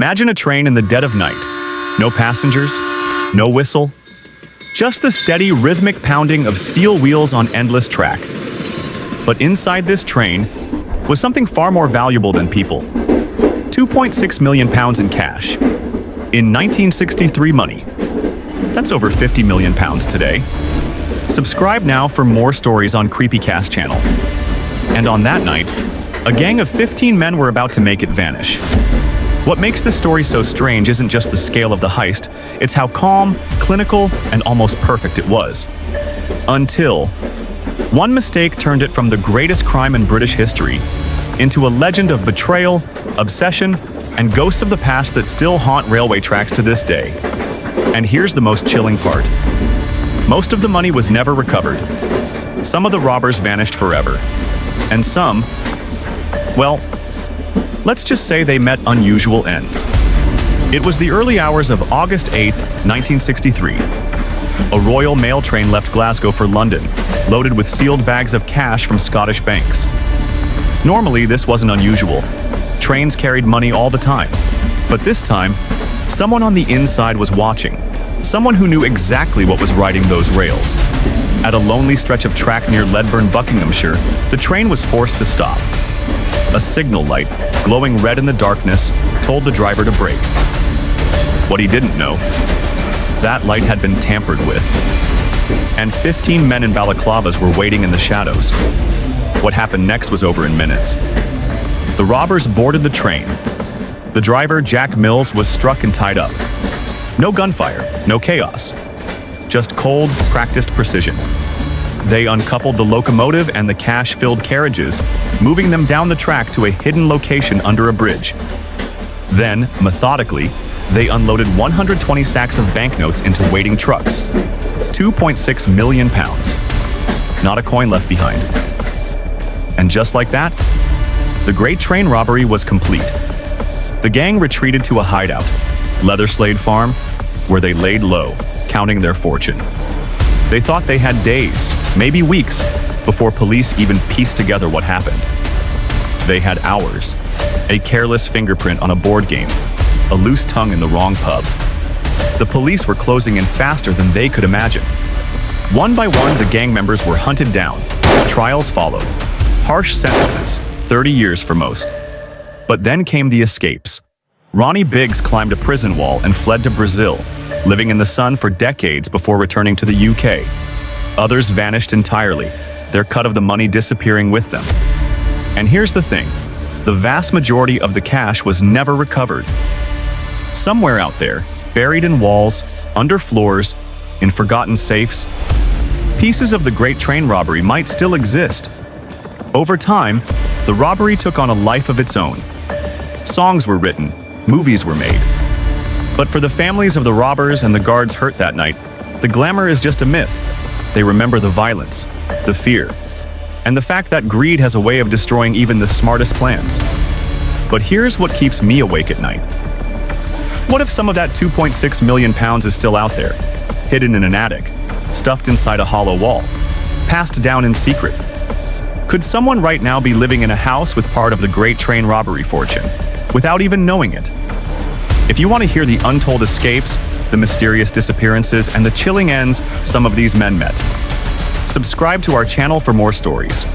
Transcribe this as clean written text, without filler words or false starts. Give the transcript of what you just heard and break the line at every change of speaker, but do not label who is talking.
Imagine a train in the dead of night. No passengers, no whistle, just the steady rhythmic pounding of steel wheels on endless track. But inside this train was something far more valuable than people. 2.6 million pounds in cash. In 1963 money. That's over 50 million pounds today. Subscribe now for more stories on Creepycast channel. And on that night, a gang of 15 men were about to make it vanish. What makes this story so strange isn't just the scale of the heist, it's how calm, clinical, and almost perfect it was. Until one mistake turned it from the greatest crime in British history into a legend of betrayal, obsession, and ghosts of the past that still haunt railway tracks to this day. And here's the most chilling part. Most of the money was never recovered. Some of the robbers vanished forever. And some, well, let's just say they met unusual ends. It was the early hours of August 8, 1963. A Royal Mail train left Glasgow for London, loaded with sealed bags of cash from Scottish banks. Normally, this wasn't unusual. Trains carried money all the time. But this time, someone on the inside was watching. Someone who knew exactly what was riding those rails. At a lonely stretch of track near Ledburn, Buckinghamshire, the train was forced to stop. A signal light, glowing red in the darkness, told the driver to brake. What he didn't know, that light had been tampered with. And 15 men in balaclavas were waiting in the shadows. What happened next was over in minutes. The robbers boarded the train. The driver, Jack Mills, was struck and tied up. No gunfire, no chaos. Just cold, practiced precision. They uncoupled the locomotive and the cash-filled carriages, moving them down the track to a hidden location under a bridge. Then, methodically, they unloaded 120 sacks of banknotes into waiting trucks. 2.6 million pounds. Not a coin left behind. And just like that, the Great Train Robbery was complete. The gang retreated to a hideout, Leatherslade Farm, where they laid low, counting their fortune. They thought they had days, maybe weeks, before police even pieced together what happened. They had hours. A careless fingerprint on a board game, a loose tongue in the wrong pub. The police were closing in faster than they could imagine. One by one, the gang members were hunted down. Trials followed. Harsh sentences, 30 years for most. But then came the escapes. Ronnie Biggs climbed a prison wall and fled to Brazil, living in the sun for decades before returning to the UK. Others vanished entirely, their cut of the money disappearing with them. And here's the thing, the vast majority of the cash was never recovered. Somewhere out there, buried in walls, under floors, in forgotten safes, pieces of the Great Train Robbery might still exist. Over time, the robbery took on a life of its own. Songs were written, movies were made. But for the families of the robbers and the guards hurt that night, the glamour is just a myth. They remember the violence, the fear, and the fact that greed has a way of destroying even the smartest plans. But here's what keeps me awake at night. What if some of that 2.6 million pounds is still out there, hidden in an attic, stuffed inside a hollow wall, passed down in secret? Could someone right now be living in a house with part of the Great Train Robbery fortune, without even knowing it? If you want to hear the untold escapes, the mysterious disappearances, and the chilling ends some of these men met, subscribe to our channel for more stories.